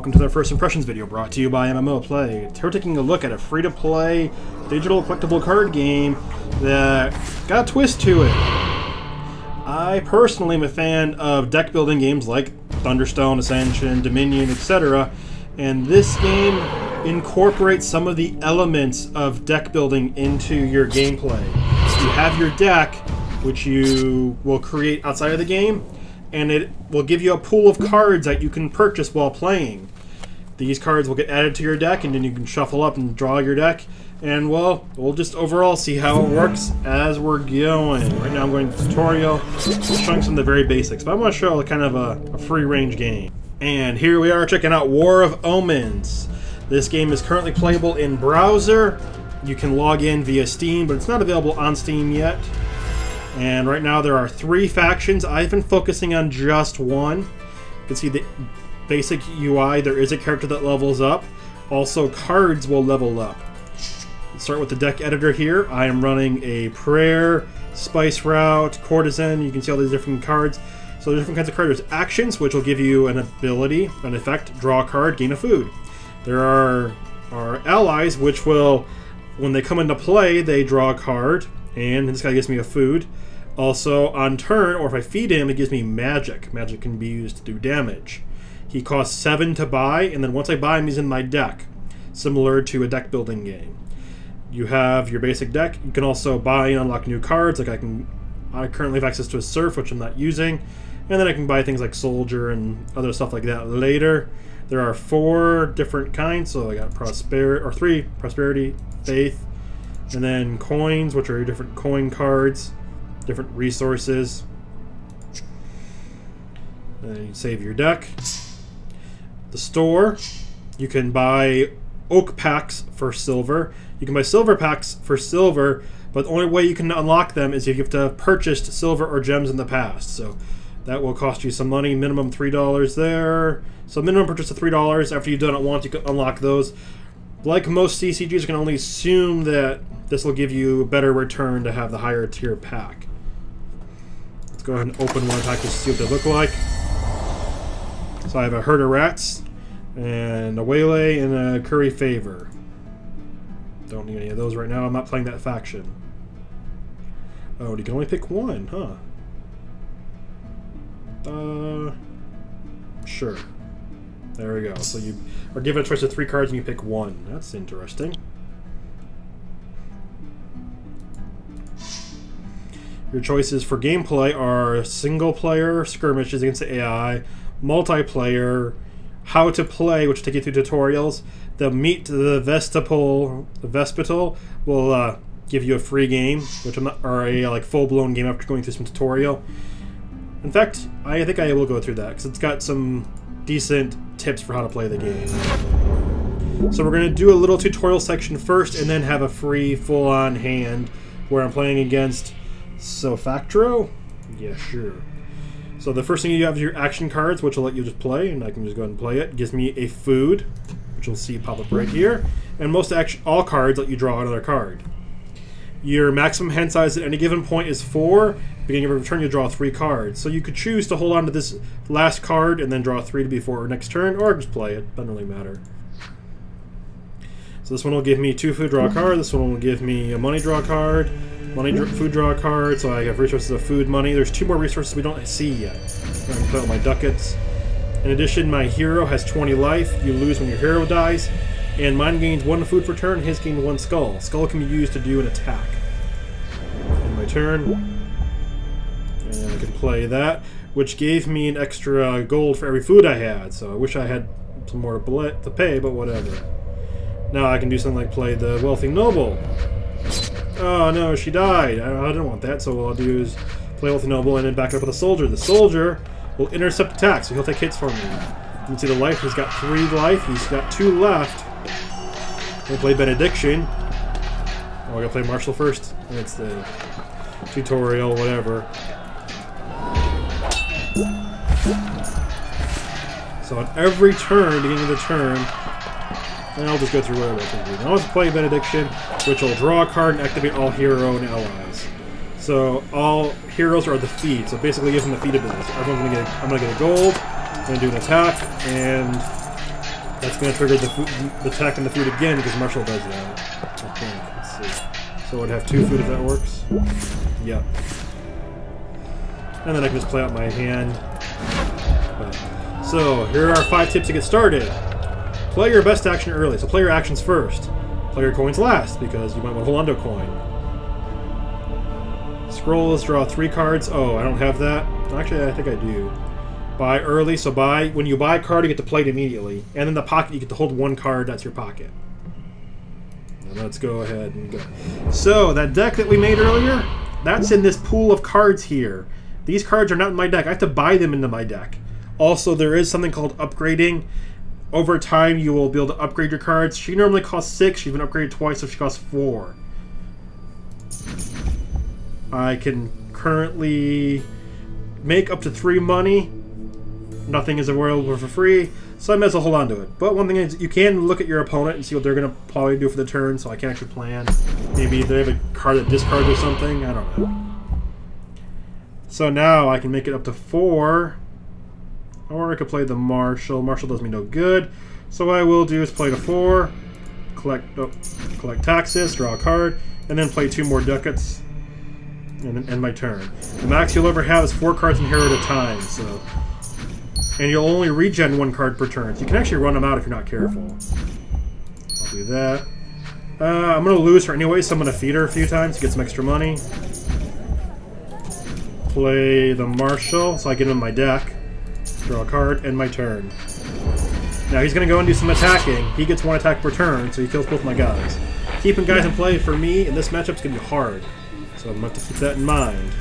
welcome to their first impressions video brought to you by MMO Play. Today we're taking a look at a free-to-play digital collectible card game that got a twist to it. I personally am a fan of deck building games like Thunderstone, Ascension, Dominion, etc. And this game incorporates some of the elements of deck building into your gameplay. You have your deck, which you will create outside of the game, and it will give you a pool of cards that you can purchase while playing. These cards will get added to your deck, and then you can shuffle up and draw your deck. And, well, we'll just overall see how it works as we're going. Right now I'm going to tutorial, showing some of the very basics, but I want to show kind of a free-range game. And here we are checking out War of Omens. This game is currently playable in browser. You can log in via Steam, but it's not available on Steam yet. And right now there are 3 factions. I've been focusing on just one. You can see the basic UI. There is a character that levels up. Also, cards will level up. Let's start with the deck editor here. I am running a Prayer, Spice Route, Courtesan. You can see all these different cards. So there's different kinds of cards. There's actions, which will give you an ability, an effect, draw a card, gain a food. There are allies, which will, when they come into play, they draw a card, and this guy gives me a food. Also, on turn, or if I feed him, it gives me magic. Magic can be used to do damage. He costs 7 to buy, and then once I buy him, he's in my deck. Similar to a deck building game. You have your basic deck. You can also buy and unlock new cards. Like I currently have access to a Surf, which I'm not using. And then I can buy things like Soldier and other stuff like that later. There are 4 different kinds. So I got Prosperity, or 3, Prosperity, Faith, and then coins, which are different coin cards. Different resources. And then you save your deck. The store, you can buy oak packs for silver. You can buy silver packs for silver, but the only way you can unlock them is if you have to have purchased silver or gems in the past. So that will cost you some money. Minimum $3 there. So minimum purchase of $3. After you've done it once, you can unlock those. Like most CCGs, you can only assume that this will give you a better return to have the higher tier pack. Let's go ahead and open one pack just to see what they look like. So I have a Herd of Rats, and a Waylay, and a Curry Favor. Don't need any of those right now. I'm not playing that faction. Oh, you can only pick one, huh? Sure. There we go. So you are given a choice of 3 cards and you pick one. That's interesting. Your choices for gameplay are single-player skirmishes against the AI, multiplayer, how to play, which will take you through tutorials. The Meet the Vespital will give you a free game, which I'm not, or a like full-blown game after going through some tutorial. In fact, I think I will go through that because it's got some decent tips for how to play the game. So we're going to do a little tutorial section first, and then have a free full-on hand where I'm playing against Sofactro? Yeah, sure. So the first thing you have is your action cards, which will let you just play, and I can just go ahead and play it. It gives me a food, which you'll see pop up right here. And all cards let you draw another card. Your maximum hand size at any given point is 4. Beginning of every turn, you draw 3 cards. So you could choose to hold on to this last card and then draw 3 before next turn, or just play it. Doesn't really matter. So this one will give me 2 food, draw a card. This one will give me a money, draw a card. Food, draw a card. So I have resources of food, money. There's 2 more resources we don't see yet. I can play with my ducats. In addition, my hero has 20 life. You lose when your hero dies. And mine gains 1 food per turn. His gains 1 skull. Skull can be used to do an attack. And my turn. And I can play that, which gave me an extra gold for every food I had. So I wish I had some more to pay, but whatever. Now I can do something like play the Wealthy Noble. Oh no, she died. I don't want that, so what I'll do is play Wealthy Noble and then back it up with a Soldier. The Soldier will intercept attacks, so he'll take hits for me. You can see the life. He's got 3 life. He's got 2 left. We'll play Benediction. Oh, I gotta play Marshall first. That's the tutorial, whatever. So on every turn, beginning of the turn, and I'll just go through whatever I can do. Now let's play Benediction, which will draw a card and activate all hero and allies. So all heroes are the feed. So basically, give them the feed ability. So everyone's gonna get. I'm gonna get a gold. I'm gonna do an attack, and That's going to trigger the attack on the food again because Marshall does that. I think. Let's see. So I'd have 2 food if that works. Yep. And then I can just play out my hand. So here are 5 tips to get started. Play your best action early. So play your actions first. Play your coins last because you might want to hold on to a coin. Scrolls, draw 3 cards. Oh, I don't have that. Actually, I think I do. Buy early. So when you buy a card, you get to play it immediately. And in the pocket, you get to hold 1 card. That's your pocket. Now let's go ahead and go. So that deck that we made earlier, that's in this pool of cards here. These cards are not in my deck. I have to buy them into my deck. Also, there is something called upgrading. Over time, you will be able to upgrade your cards. She normally costs 6. She's been upgraded twice, so she costs 4. I can currently make up to 3 money. Nothing is available for free, so I might as well hold on to it. But one thing is, you can look at your opponent and see what they're going to probably do for the turn, so I can actually plan. Maybe they have a card that discards or something. I don't know. So now I can make it up to 4. Or I could play the Marshall. Marshall does me no good. So what I will do is play the 4, collect taxes, draw a card, and then play 2 more ducats, and then end my turn. The max you'll ever have is 4 cards in here at a time. So, and you'll only regen 1 card per turn. So you can actually run them out if you're not careful. I'll do that. I'm going to lose her anyway, so I'm going to feed her a few times to get some extra money. Play the Marshall, so I get him in my deck. Draw a card, end my turn. Now he's going to go and do some attacking. He gets 1 attack per turn, so he kills both my guys. Keeping guys in play for me in this matchup is going to be hard. So I'm going to have to keep that in mind.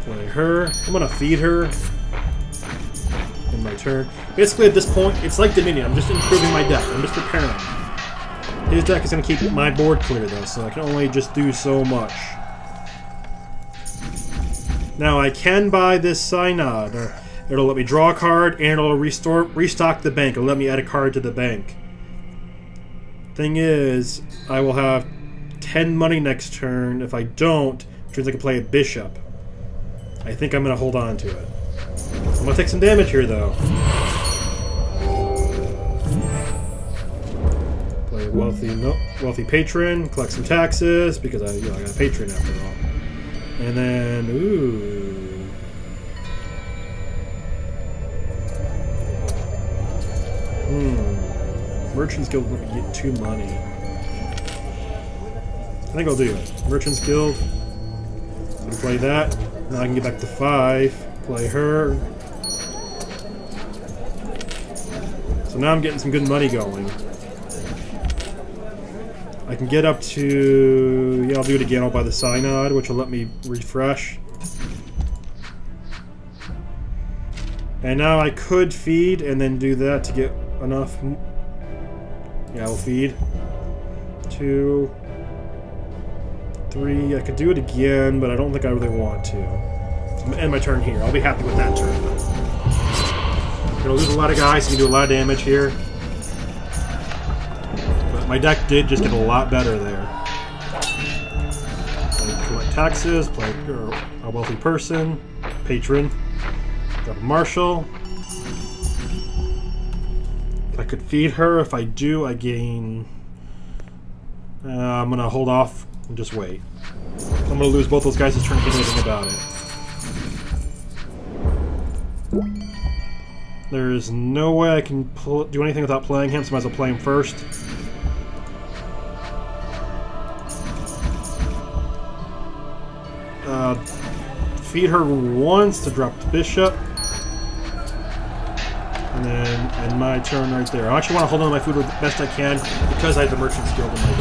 Play her. I'm going to feed her. End my turn. Basically at this point, it's like Dominion. I'm just improving my deck. I'm just preparing. His deck is going to keep my board clear though, so I can only just do so much. Now I can buy this Synod. It'll let me draw a card and it'll restock the bank. It'll let me add a card to the bank. Thing is, I will have 10 money next turn. If I don't, which means I can play a bishop. I think I'm going to hold on to it. I'm going to take some damage here though. Play a wealthy patron, collect some taxes because I got a patron after all. And then, ooh. Merchant's Guild let me get 2 money. I think I'll do it. Merchant's Guild. So I can play that. Now I can get back to 5. Play her. So now I'm getting some good money going. I can get up to... Yeah, I'll do it again. I'll buy the Synod, which will let me refresh. And now I could feed and then do that to get enough... Yeah, I'll feed. 2... 3... I could do it again, but I don't think I really want to. So I'm going to end my turn here. I'll be happy with that turn. I'm going to lose a lot of guys, so you can do a lot of damage here. My deck did just get a lot better there. Collect taxes, play a wealthy person, patron, drop a Marshall. I could feed her. If I do, I gain... I'm going to hold off and just wait. I'm going to lose both those guys just trying to get anything about it. There's no way I can do anything without playing him, so I might as well play him first. Feed her once to drop the bishop. And then end my turn right there. I actually want to hold on to my food the best I can because I have the Merchant's Guild in my deck.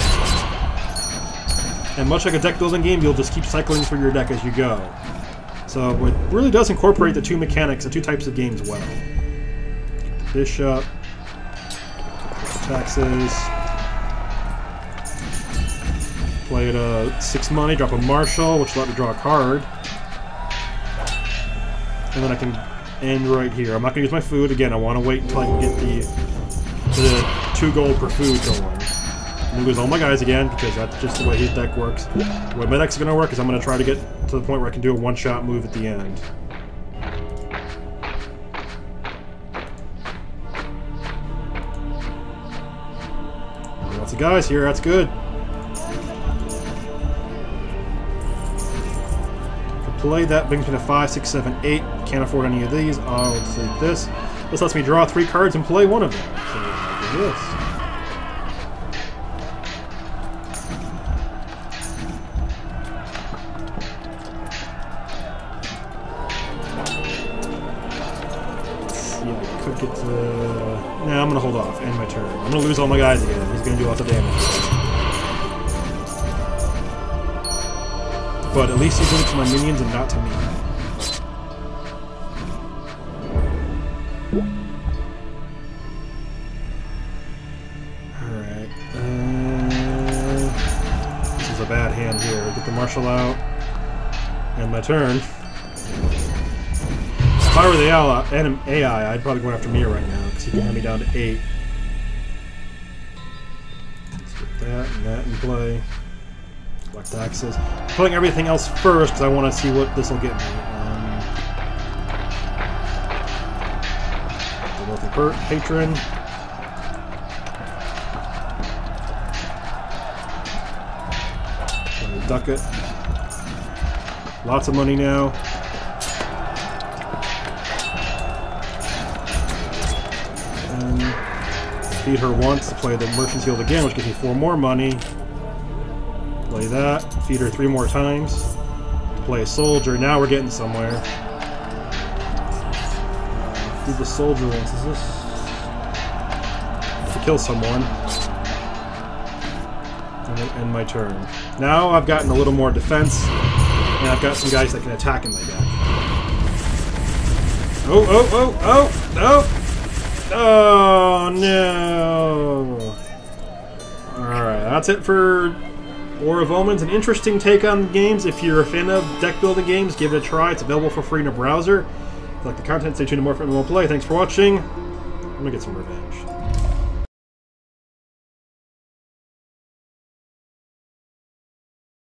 And much like a deck building game, you'll just keep cycling through your deck as you go. So it really does incorporate the 2 mechanics, the 2 types of games well. Bishop. Taxes. Play at 6 money, drop a Marshall, which will let me draw a card. And then I can end right here. I'm not going to use my food. Again, I want to wait until I can get the 2 gold per food going. I'm going to lose all my guys again, because that's just the way his deck works. The way my deck's going to work is I'm going to try to get to the point where I can do a one-shot move at the end. Lots of guys here, that's good. Play that brings me to 5, 6, 7, 8. Can't afford any of these. I'll take this. This lets me draw 3 cards and play one of them. So I'll do this. Let's see if I could get to... Nah, I'm gonna hold off. End my turn. I'm gonna lose all my guys again. He's gonna do lots of damage. But at least he's doing it to my minions and not to me. Alright. This is a bad hand here. Get the marshal out. And my turn. If I were the AI, I'd probably go after Mia right now, because he can hand me down to 8. Let's get that and that in play. Collect taxes. Putting everything else first because I want to see what this will get me. The wealthy patron. Duck it. Lots of money now. And feed her once to play the Merchant's Guild again, which gives me 4 more money. Play that. Feed her 3 more times. Play a soldier. Now we're getting somewhere. Feed the soldier once. Is this to kill someone? And then end my turn. Now I've gotten a little more defense, and I've got some guys that can attack in my deck. Oh, oh, oh, oh, oh! Oh, no! Alright, that's it for War of Omens. An interesting take on games. If you're a fan of deck building games, give it a try. It's available for free in a browser. If you like the content, stay tuned to more for MMO Play. Thanks for watching. I'm gonna get some revenge.